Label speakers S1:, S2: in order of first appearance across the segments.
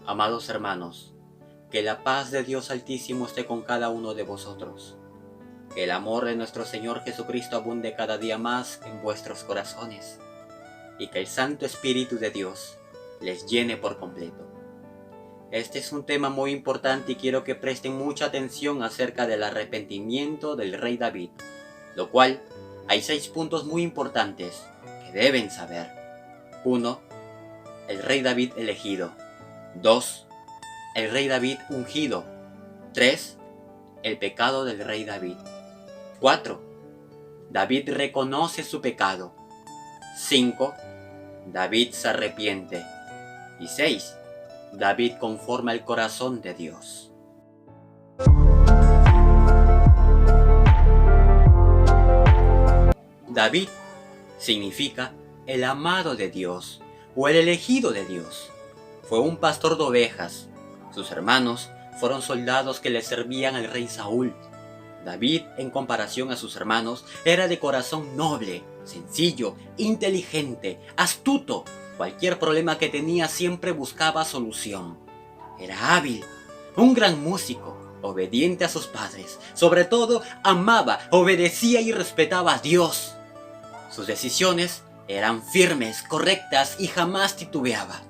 S1: Amados hermanos, que la paz de Dios Altísimo esté con cada uno de vosotros. Que el amor de nuestro Señor Jesucristo abunde cada día más en vuestros corazones. Y que el Santo Espíritu de Dios les llene por completo. Este es un tema muy importante y quiero que presten mucha atención acerca del arrepentimiento del rey David, lo cual hay 6 puntos muy importantes que deben saber. 1. El rey David elegido. 2. El rey David ungido. 3. El pecado del rey David. 4. David reconoce su pecado. 5. David se arrepiente. Y 6. David conforma el corazón de Dios. David significa el amado de Dios o el elegido de Dios. Fue un pastor de ovejas. Sus hermanos fueron soldados que le servían al rey Saúl. David, en comparación a sus hermanos, era de corazón noble, sencillo, inteligente, astuto. Cualquier problema que tenía siempre buscaba solución. Era hábil, un gran músico, obediente a sus padres. Sobre todo, amaba, obedecía y respetaba a Dios. Sus decisiones eran firmes, correctas y jamás titubeaba.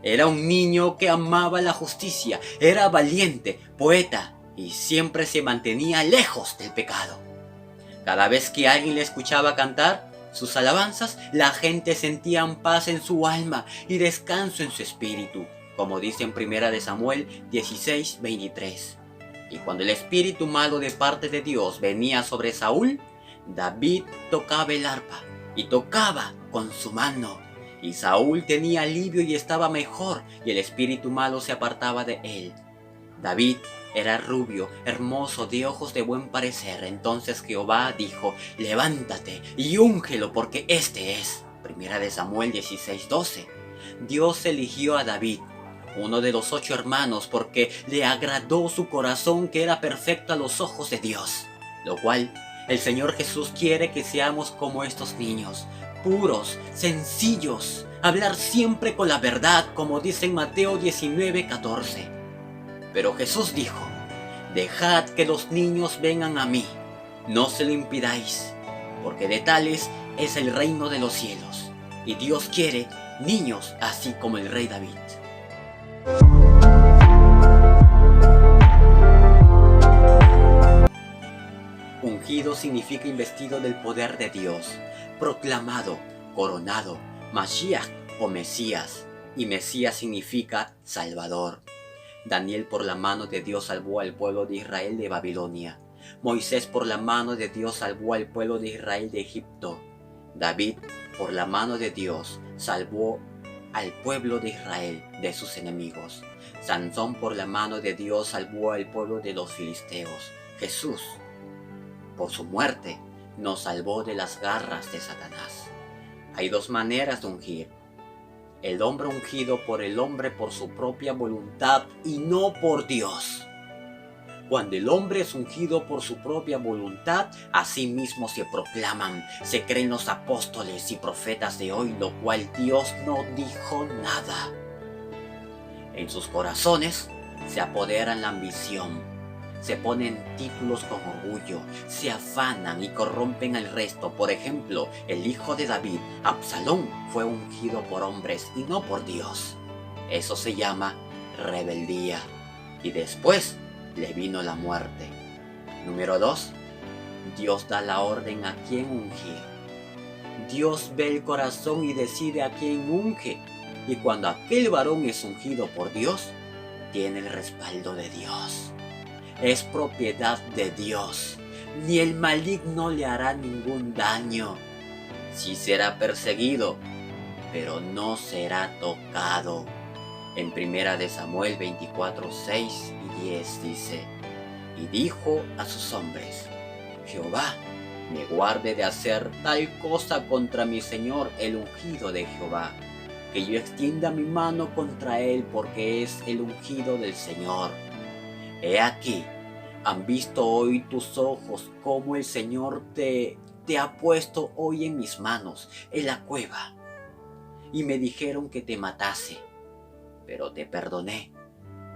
S1: Era un niño que amaba la justicia, era valiente, poeta y siempre se mantenía lejos del pecado. Cada vez que alguien le escuchaba cantar sus alabanzas, la gente sentía paz en su alma y descanso en su espíritu, como dice en 1 Samuel 16:23. Y cuando el espíritu malo de parte de Dios venía sobre Saúl, David tocaba el arpa y tocaba con su mano. Y Saúl tenía alivio y estaba mejor, y el espíritu malo se apartaba de él. David era rubio, hermoso, de ojos de buen parecer. Entonces Jehová dijo: levántate y úngelo, porque este es. 1 Samuel 16:12. Dios eligió a David, uno de los 8 hermanos, porque le agradó su corazón, que era perfecto a los ojos de Dios. Lo cual el Señor Jesús quiere que seamos como estos niños, puros, sencillos, hablar siempre con la verdad, como dice en Mateo 19:14. Pero Jesús dijo: dejad que los niños vengan a mí, no se lo impidáis, porque de tales es el reino de los cielos. Y Dios quiere niños así como el rey David. Ungido significa investido del poder de Dios, proclamado, coronado, Mashiach o Mesías, y Mesías significa Salvador. Daniel por la mano de Dios salvó al pueblo de Israel de Babilonia. Moisés por la mano de Dios salvó al pueblo de Israel de Egipto. David por la mano de Dios salvó al pueblo de Israel de sus enemigos. Sansón por la mano de Dios salvó al pueblo de los filisteos. Jesús, por su muerte, nos salvó de las garras de Satanás. Hay 2 maneras de ungir: el hombre ungido por el hombre por su propia voluntad y no por Dios. Cuando el hombre es ungido por su propia voluntad, así mismo se proclaman, se creen los apóstoles y profetas de hoy, lo cual Dios no dijo nada. En sus corazones se apoderan la ambición, se ponen títulos con orgullo, se afanan y corrompen al resto. Por ejemplo, el hijo de David, Absalón, fue ungido por hombres y no por Dios. Eso se llama rebeldía. Y después le vino la muerte. Número 2. Dios da la orden a quién ungir. Dios ve el corazón y decide a quién unge. Y cuando aquel varón es ungido por Dios, tiene el respaldo de Dios. Es propiedad de Dios. Ni el maligno le hará ningún daño. Sí será perseguido, pero no será tocado. En 1 Samuel 24:6 y 10 dice: y dijo a sus hombres: Jehová me guarde de hacer tal cosa contra mi señor el ungido de Jehová, que yo extienda mi mano contra él, porque es el ungido del Señor. He aquí, han visto hoy tus ojos cómo el Señor te ha puesto hoy en mis manos, en la cueva, y me dijeron que te matase. pero te perdoné,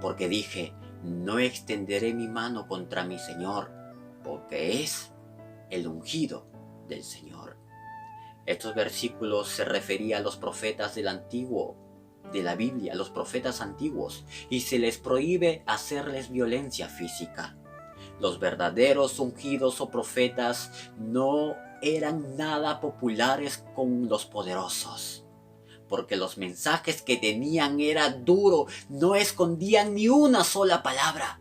S1: porque dije, no extenderé mi mano contra mi Señor, porque es el ungido del Señor. Estos versículos se referían a los profetas del Antiguo, de la Biblia, los profetas antiguos, y se les prohíbe hacerles violencia física. Los verdaderos ungidos o profetas no eran nada populares con los poderosos, porque los mensajes que tenían eran duros, no escondían ni una sola palabra.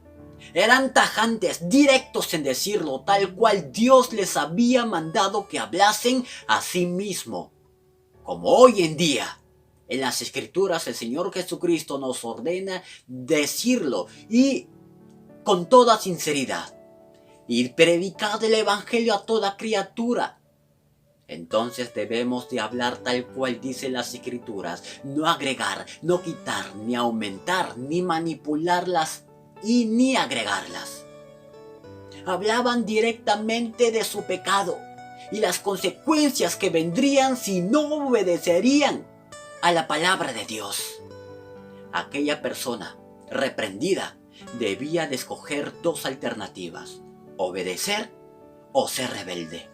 S1: Eran tajantes, directos en decirlo, tal cual Dios les había mandado que hablasen a sí mismo. Como hoy en día, en las Escrituras el Señor Jesucristo nos ordena decirlo y con toda sinceridad. Y predicar el Evangelio a toda criatura. Entonces debemos de hablar tal cual dicen las Escrituras, no agregar, no quitar, ni aumentar, ni manipularlas y ni agregarlas. Hablaban directamente de su pecado y las consecuencias que vendrían si no obedecerían a la palabra de Dios. Aquella persona reprendida debía de escoger dos alternativas: obedecer o ser rebelde.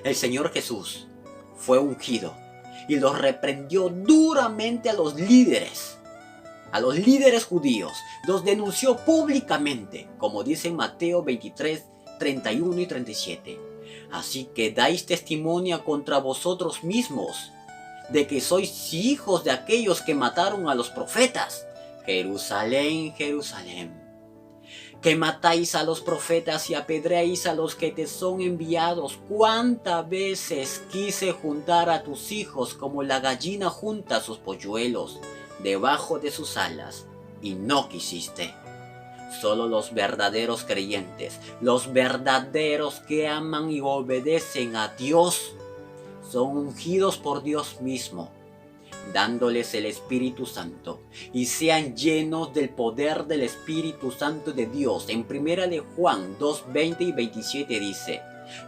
S1: El Señor Jesús fue ungido y los reprendió duramente a los líderes judíos, los denunció públicamente, como dice en Mateo 23, 31 y 37. Así que dais testimonio contra vosotros mismos de que sois hijos de aquellos que mataron a los profetas. Jerusalén, Jerusalén, que matáis a los profetas y apedreáis a los que te son enviados. ¿Cuántas veces quise juntar a tus hijos como la gallina junta sus polluelos debajo de sus alas, y no quisiste? Solo los verdaderos creyentes, los verdaderos que aman y obedecen a Dios, son ungidos por Dios mismo, dándoles el Espíritu Santo, y sean llenos del poder del Espíritu Santo de Dios. En 1 de Juan 2, 20 y 27 dice: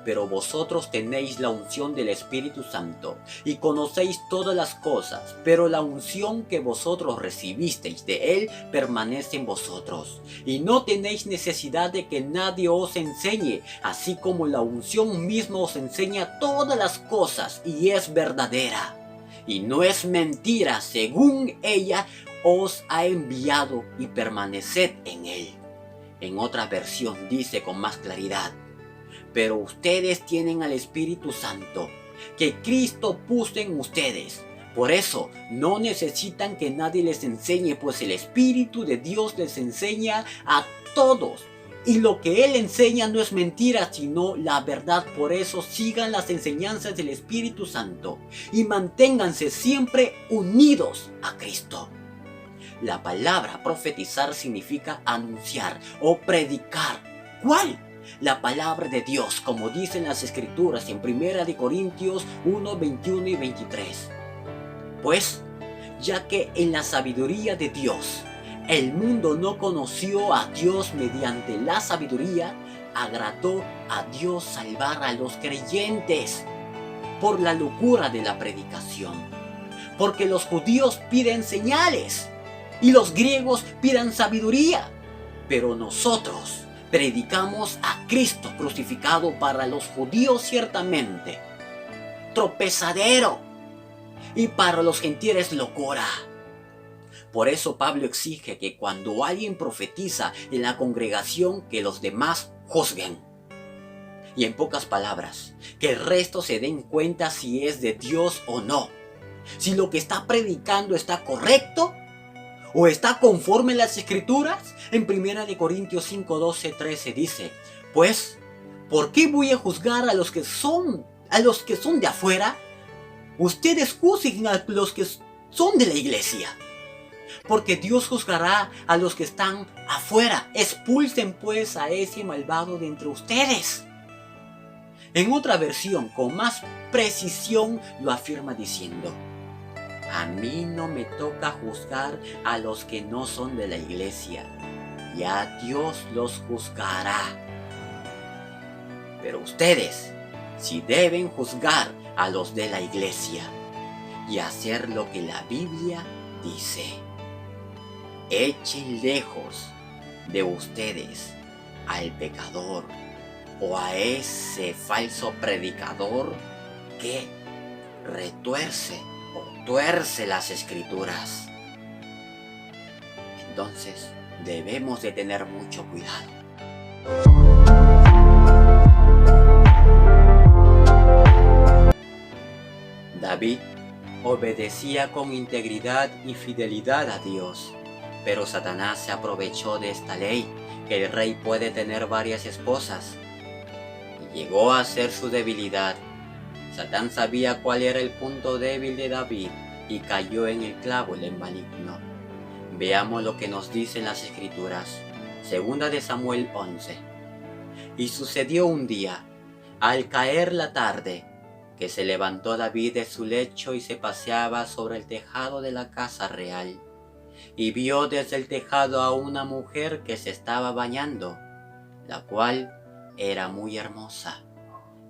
S1: pero vosotros tenéis la unción del Espíritu Santo, y conocéis todas las cosas, pero la unción que vosotros recibisteis de Él permanece en vosotros, y no tenéis necesidad de que nadie os enseñe, así como la unción misma os enseña todas las cosas, y es verdadera, y no es mentira. Según ella os ha enviado, y permaneced en Él. En otra versión dice con más claridad: pero ustedes tienen al Espíritu Santo, que Cristo puso en ustedes. Por eso no necesitan que nadie les enseñe, pues el Espíritu de Dios les enseña a todos. Y lo que Él enseña no es mentira, sino la verdad. Por eso sigan las enseñanzas del Espíritu Santo y manténganse siempre unidos a Cristo. La palabra profetizar significa anunciar o predicar. ¿Cuál? La palabra de Dios, como dicen las Escrituras en 1 de Corintios 1, 21 y 23. Pues, ya que en la sabiduría de Dios, el mundo no conoció a Dios mediante la sabiduría, agradó a Dios salvar a los creyentes por la locura de la predicación. Porque los judíos piden señales y los griegos piden sabiduría, pero nosotros predicamos a Cristo crucificado, para los judíos ciertamente tropezadero, y para los gentiles locura. Por eso Pablo exige que cuando alguien profetiza en la congregación, que los demás juzguen. Y en pocas palabras, que el resto se den cuenta si es de Dios o no. Si lo que está predicando está correcto o está conforme a las Escrituras. En 1 de Corintios 5, 12, 13 dice: pues, ¿por qué voy a juzgar a los que son de afuera? Ustedes juzguen a los que son de la iglesia, porque Dios juzgará a los que están afuera. Expulsen pues a ese malvado de entre ustedes. En otra versión, con más precisión, lo afirma diciendo: a mí no me toca juzgar a los que no son de la iglesia, ya Dios los juzgará. Pero ustedes sí deben juzgar a los de la iglesia y hacer lo que la Biblia dice. echen lejos de ustedes al pecador o a ese falso predicador que retuerce o tuerce las escrituras. Entonces debemos de tener mucho cuidado. David obedecía con integridad y fidelidad a Dios, pero Satanás se aprovechó de esta ley, que el rey puede tener varias esposas, y llegó a ser su debilidad. Satán sabía cuál era el punto débil de David y cayó en el clavo el maligno. Veamos lo que nos dicen las Escrituras. Segunda de Samuel 11. Y sucedió un día, al caer la tarde, que se levantó David de su lecho y se paseaba sobre el tejado de la casa real, y vio desde el tejado a una mujer que se estaba bañando, la cual era muy hermosa.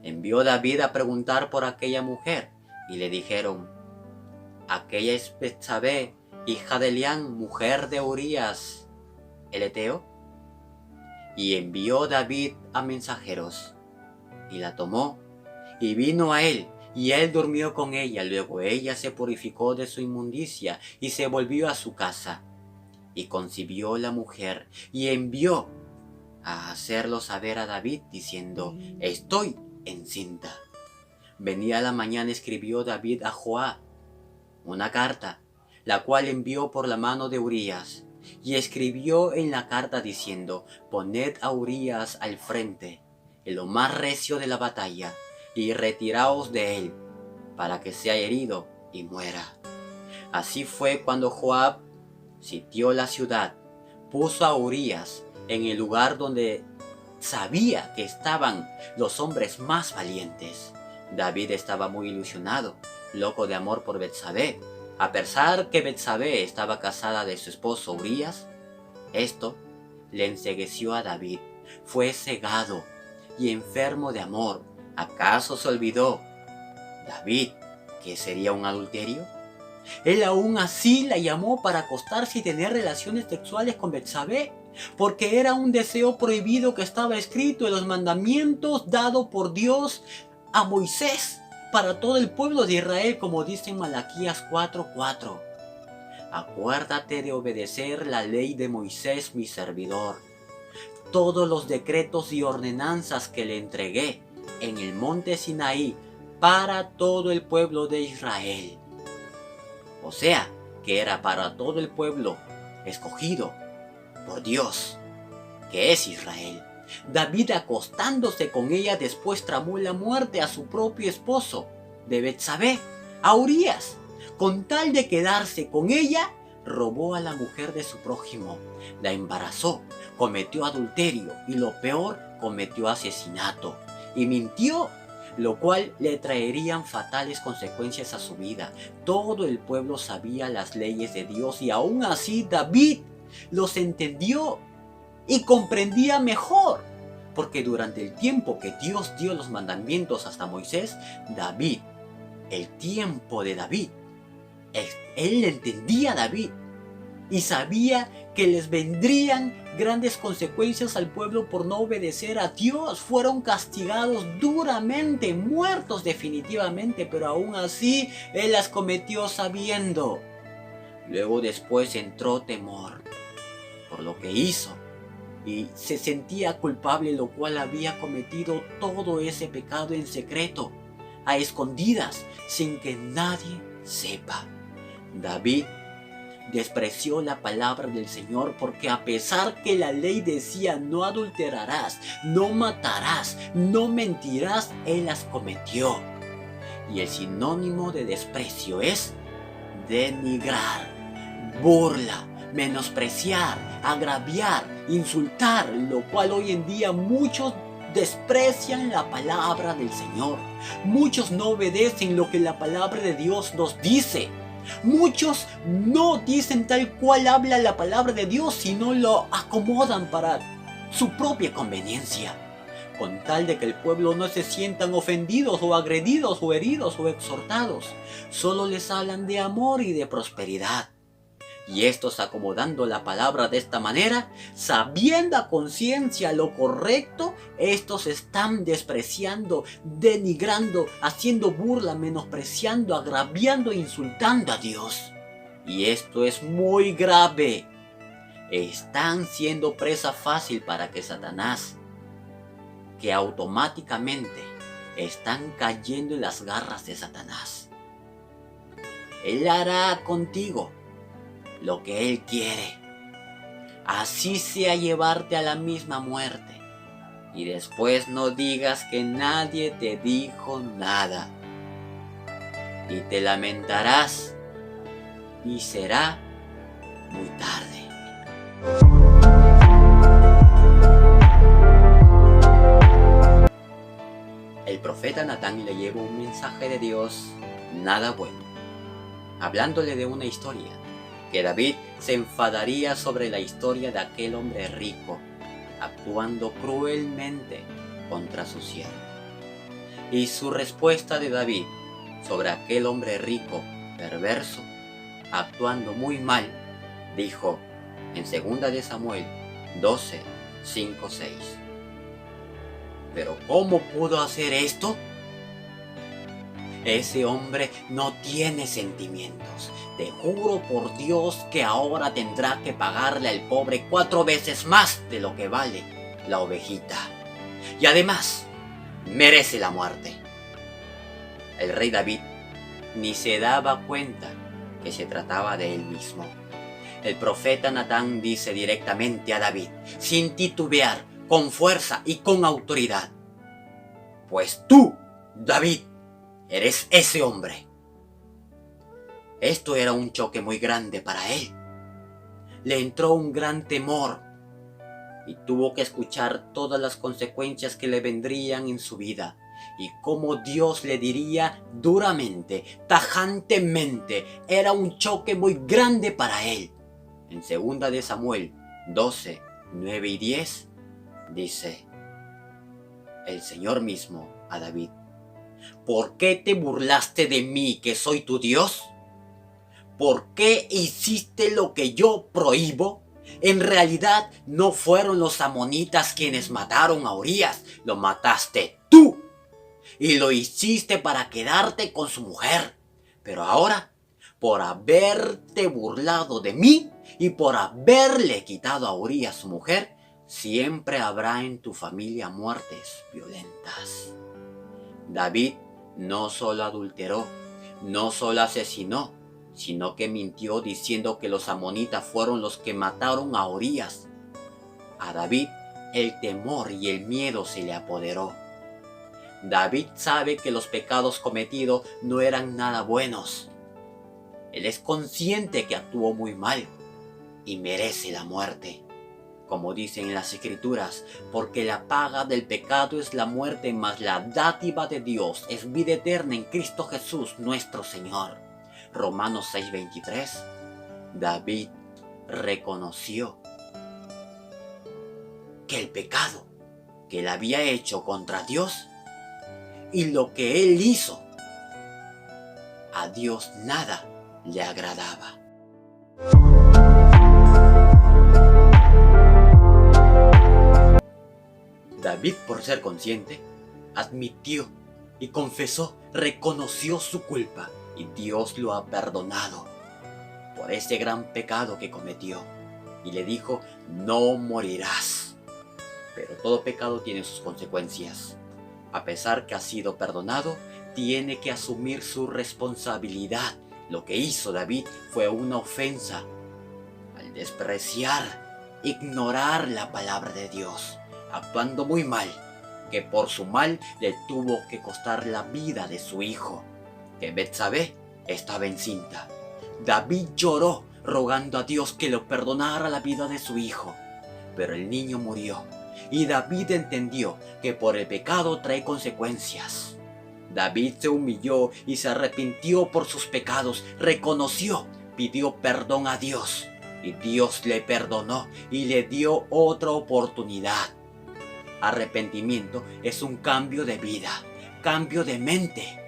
S1: Envió David a preguntar por aquella mujer, y le dijeron: aquella es Betsabé, hija de Elián, mujer de Urías el Eteo. Y envió David a mensajeros, y la tomó, y vino a él, y él durmió con ella. Luego ella se purificó de su inmundicia, y se volvió a su casa. Y concibió la mujer, y envió a hacerlo saber a David, diciendo: estoy encinta. Venía la mañana, escribió David a Joab una carta, la cual envió por la mano de Urías, y escribió en la carta diciendo: poned a Urías al frente, en lo más recio de la batalla, y retiraos de él, para que sea herido y muera. Así fue cuando Joab sitió la ciudad, puso a Urías en el lugar donde sabía que estaban los hombres más valientes. David estaba muy ilusionado, loco de amor por Betsabé. A pesar que Betsabé estaba casada de su esposo Urías, esto le encegueció a David. Fue cegado y enfermo de amor. ¿Acaso se olvidó David que sería un adulterio? Él aún así la llamó para acostarse y tener relaciones sexuales con Betsabé, porque era un deseo prohibido que estaba escrito en los mandamientos dados por Dios a Moisés para todo el pueblo de Israel, como dice en Malaquías 4:4. Acuérdate de obedecer la ley de Moisés, mi servidor, todos los decretos y ordenanzas que le entregué en el monte Sinaí para todo el pueblo de Israel. O sea, que era para todo el pueblo escogido por Dios, que es Israel. David, acostándose con ella, después tramó la muerte a su propio esposo de Betsabé, a Urías. Con tal de quedarse con ella, robó a la mujer de su prójimo, la embarazó, cometió adulterio y lo peor, cometió asesinato y mintió, lo cual le traerían fatales consecuencias a su vida. Todo el pueblo sabía las leyes de Dios y aún así David los entendió y comprendía mejor, porque durante el tiempo que Dios dio los mandamientos hasta Moisés, David, el tiempo de David, él entendía a David y sabía que les vendrían grandes consecuencias al pueblo por no obedecer a Dios. Fueron castigados duramente, muertos definitivamente, pero aún así él las cometió sabiendo. Luego después entró temor por lo que hizo y se sentía culpable, lo cual había cometido todo ese pecado en secreto, a escondidas, sin que nadie sepa. David despreció la palabra del Señor, porque a pesar que la ley decía no adulterarás, no matarás, no mentirás, él las cometió. Y el sinónimo de desprecio es denigrar, burla, menospreciar, agraviar, insultar, lo cual hoy en día muchos desprecian la palabra del Señor. Muchos no obedecen lo que la palabra de Dios nos dice. Muchos no dicen tal cual habla la palabra de Dios, sino lo acomodan para su propia conveniencia, con tal de que el pueblo no se sientan ofendidos o agredidos o heridos o exhortados. Solo les hablan de amor y de prosperidad. Y estos, acomodando la palabra de esta manera, sabiendo a conciencia lo correcto, estos están despreciando, denigrando, haciendo burla, menospreciando, agraviando e insultando a Dios. Y esto es muy grave. Están siendo presa fácil para que Satanás, que automáticamente están cayendo en las garras de Satanás. Él hará contigo lo que Él quiere, así sea llevarte a la misma muerte. Y después no digas que nadie te dijo nada. Y te lamentarás y será muy tarde. El profeta Natán le llevó un mensaje de Dios nada bueno, hablándole de una historia, que David se enfadaría sobre la historia de aquel hombre rico, actuando cruelmente contra su siervo. Y su respuesta de David sobre aquel hombre rico, perverso, actuando muy mal, dijo en 2 de Samuel 12, 5, 6. ¿Pero cómo pudo hacer esto? Ese hombre no tiene sentimientos. Te juro por Dios que ahora tendrá que pagarle al pobre 4 veces más de lo que vale la ovejita. Y además, merece la muerte. El rey David ni se daba cuenta que se trataba de él mismo. El profeta Natán dice directamente a David, sin titubear, con fuerza y con autoridad: pues tú, David, eres ese hombre. Esto era un choque muy grande para él. Le entró un gran temor y tuvo que escuchar todas las consecuencias que le vendrían en su vida y cómo Dios le diría duramente, tajantemente. Era un choque muy grande para él. En 2 de Samuel 12, 9 y 10 dice el Señor mismo a David: ¿por qué te burlaste de mí, que soy tu Dios? ¿Por qué hiciste lo que yo prohíbo? En realidad no fueron los amonitas quienes mataron a Urías, lo mataste tú. Y lo hiciste para quedarte con su mujer. Pero ahora, por haberte burlado de mí y por haberle quitado a Urías su mujer, siempre habrá en tu familia muertes violentas. David no solo adulteró, no solo asesinó, sino que mintió diciendo que los amonitas fueron los que mataron a Urías. A David el temor y el miedo se le apoderó. David sabe que los pecados cometidos no eran nada buenos. Él es consciente que actuó muy mal y merece la muerte. Como dicen en las Escrituras, porque la paga del pecado es la muerte, mas la dádiva de Dios es vida eterna en Cristo Jesús nuestro Señor. Romanos 6:23. David reconoció que el pecado que él había hecho contra Dios y lo que él hizo, a Dios nada le agradaba. David, por ser consciente, admitió y confesó, reconoció su culpa, y Dios lo ha perdonado por ese gran pecado que cometió. Y le dijo: no morirás. Pero todo pecado tiene sus consecuencias. A pesar que ha sido perdonado, tiene que asumir su responsabilidad. Lo que hizo David fue una ofensa al despreciar, ignorar la palabra de Dios, actuando muy mal, que por su mal le tuvo que costar la vida de su hijo, que Betsabé estaba encinta. David lloró rogando a Dios que le perdonara la vida de su hijo, pero el niño murió, y David entendió que por el pecado trae consecuencias. David se humilló y se arrepintió por sus pecados, reconoció, pidió perdón a Dios, y Dios le perdonó y le dio otra oportunidad. Arrepentimiento es un cambio de vida, cambio de mente.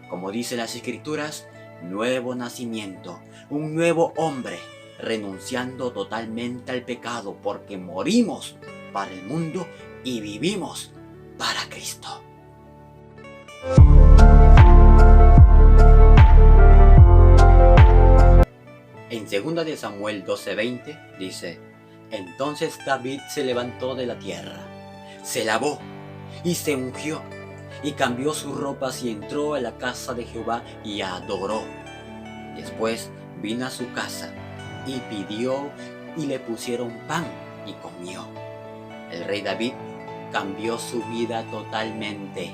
S1: Como dicen las Escrituras, nuevo nacimiento, un nuevo hombre, renunciando totalmente al pecado, porque morimos para el mundo y vivimos para Cristo. En 2 de Samuel 12:20 dice: entonces David se levantó de la tierra, se lavó y se ungió, y cambió sus ropas y entró a la casa de Jehová y adoró. Después vino a su casa y pidió y le pusieron pan y comió. El rey David cambió su vida totalmente.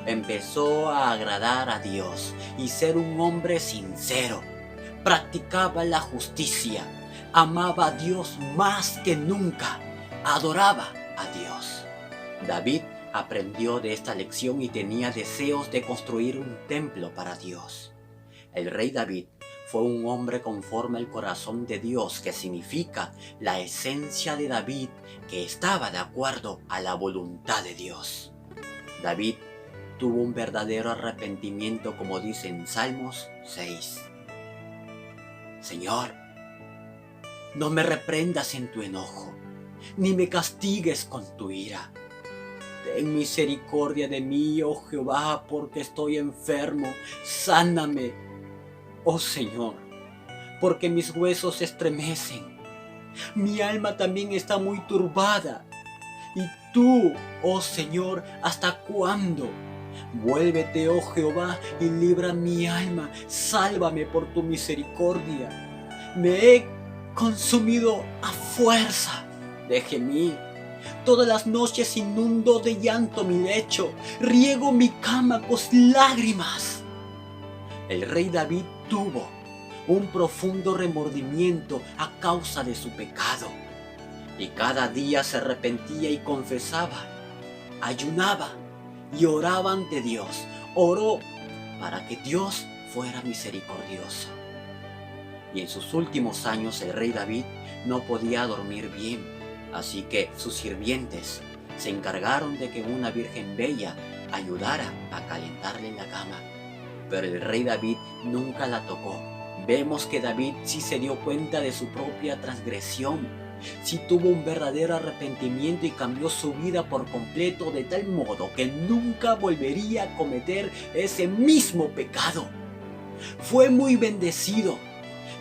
S1: Empezó a agradar a Dios y ser un hombre sincero. Practicaba la justicia, amaba a Dios más que nunca, adoraba a Dios. David aprendió de esta lección y tenía deseos de construir un templo para Dios. El rey David fue un hombre conforme al corazón de Dios, que significa la esencia de David, que estaba de acuerdo a la voluntad de Dios. David tuvo un verdadero arrepentimiento, como dice en Salmos 6. Señor, no me reprendas en tu enojo, ni me castigues con tu ira. Ten misericordia de mí, oh Jehová, porque estoy enfermo. Sáname, oh Señor, porque mis huesos se estremecen. Mi alma también está muy turbada. Y tú, oh Señor, ¿hasta cuándo? Vuélvete, oh Jehová, y libra mi alma. Sálvame por tu misericordia. Me he consumido a fuerza de gemir. Todas las noches inundo de llanto mi lecho. Riego mi cama con lágrimas. El rey David tuvo un profundo remordimiento a causa de su pecado. Y cada día se arrepentía y confesaba, ayunaba y oraba ante Dios. Oró para que Dios fuera misericordioso. Y en sus últimos años el rey David no podía dormir bien, así que sus sirvientes se encargaron de que una virgen bella ayudara a calentarle la cama. Pero el rey David nunca la tocó. Vemos que David sí se dio cuenta de su propia transgresión. Sí tuvo un verdadero arrepentimiento y cambió su vida por completo, de tal modo que nunca volvería a cometer ese mismo pecado. Fue muy bendecido.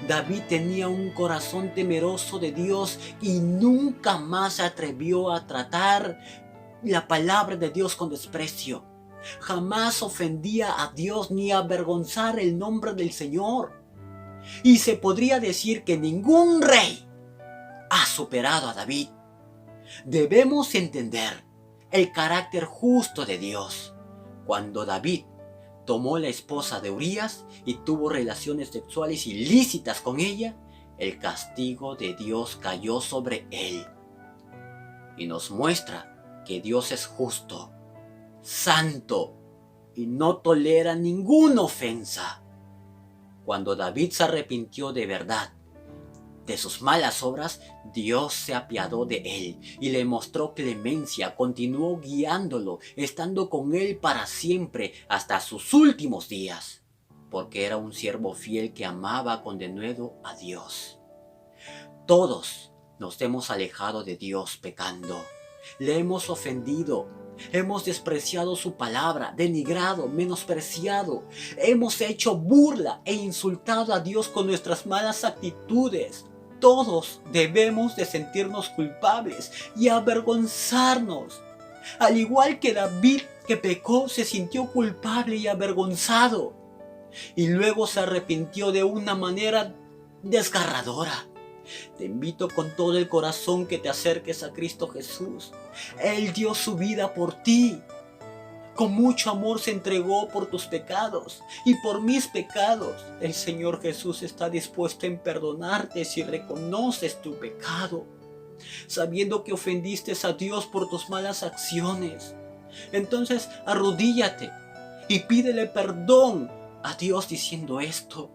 S1: David tenía un corazón temeroso de Dios y nunca más se atrevió a tratar la palabra de Dios con desprecio. Jamás ofendía a Dios ni avergonzar el nombre del Señor. Y se podría decir que ningún rey ha superado a David. Debemos entender el carácter justo de Dios. Cuando David tomó la esposa de Urías y tuvo relaciones sexuales ilícitas con ella, el castigo de Dios cayó sobre él. Y nos muestra que Dios es justo, santo y no tolera ninguna ofensa. Cuando David se arrepintió de verdad de sus malas obras, Dios se apiadó de él y le mostró clemencia, continuó guiándolo, estando con él para siempre hasta sus últimos días, porque era un siervo fiel que amaba con denuedo a Dios. Todos nos hemos alejado de Dios pecando, le hemos ofendido, hemos despreciado su palabra, denigrado, menospreciado, hemos hecho burla e insultado a Dios con nuestras malas actitudes. Todos debemos de sentirnos culpables y avergonzarnos. Al igual que David, que pecó, se sintió culpable y avergonzado. Y luego se arrepintió de una manera desgarradora. Te invito con todo el corazón que te acerques a Cristo Jesús. Él dio su vida por ti. Con mucho amor se entregó por tus pecados y por mis pecados. El Señor Jesús está dispuesto en perdonarte si reconoces tu pecado, sabiendo que ofendiste a Dios por tus malas acciones. Entonces arrodíllate y pídele perdón a Dios diciendo esto: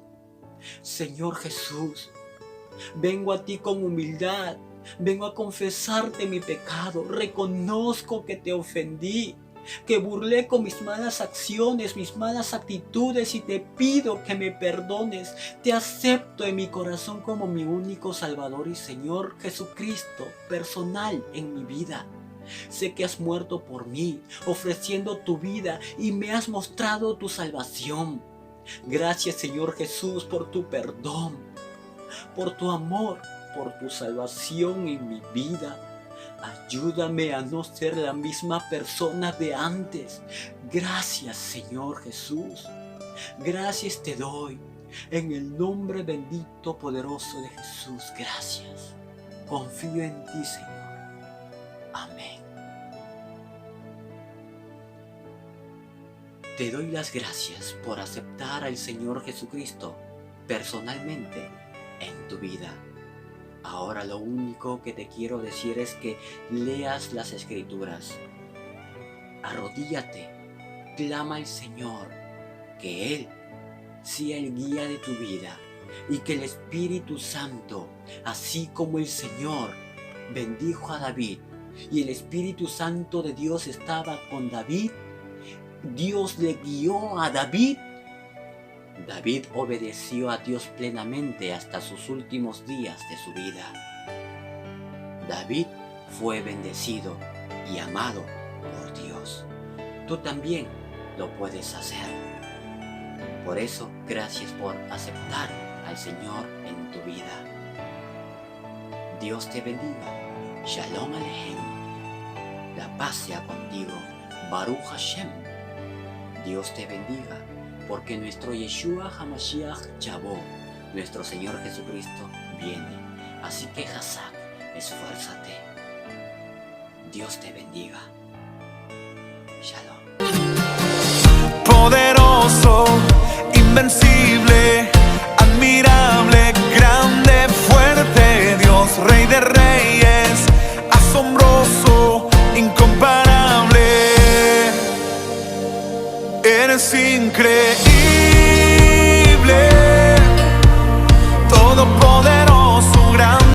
S1: Señor Jesús, vengo a ti con humildad, vengo a confesarte mi pecado, reconozco que te ofendí. que burlé con mis malas acciones, mis malas actitudes, y te pido que me perdones. Te acepto en mi corazón como mi único Salvador y Señor Jesucristo, personal en mi vida. Sé que has muerto por mí, ofreciendo tu vida, y me has mostrado tu salvación. Gracias, Señor Jesús, por tu perdón, por tu amor, por tu salvación en mi vida. Ayúdame a no ser la misma persona de antes. Gracias, Señor Jesús. Gracias te doy. En el nombre bendito, poderoso de Jesús, gracias. Confío en ti, Señor. Amén. Te doy las gracias por aceptar al Señor Jesucristo personalmente en tu vida. Ahora lo único que te quiero decir es que leas las Escrituras. Arrodíllate, clama al Señor, que Él sea el guía de tu vida, y que el Espíritu Santo, así como el Señor bendijo a David y el Espíritu Santo de Dios estaba con David, Dios le guió a David. David obedeció a Dios plenamente hasta sus últimos días de su vida. David fue bendecido y amado por Dios. Tú también lo puedes hacer. Por eso, gracias por aceptar al Señor en tu vida. Dios te bendiga. Shalom Aleichem. La paz sea contigo. Baruch Hashem. Dios te bendiga, porque nuestro Yeshua HaMashiach Yabó, nuestro Señor Jesucristo, viene. Así que Hazak, esfuérzate. Dios te bendiga. Shalom.
S2: Poderoso, invencible, admirable, grande, fuerte, Dios, Rey de Reyes, asombroso, incomparable. Eres increíble.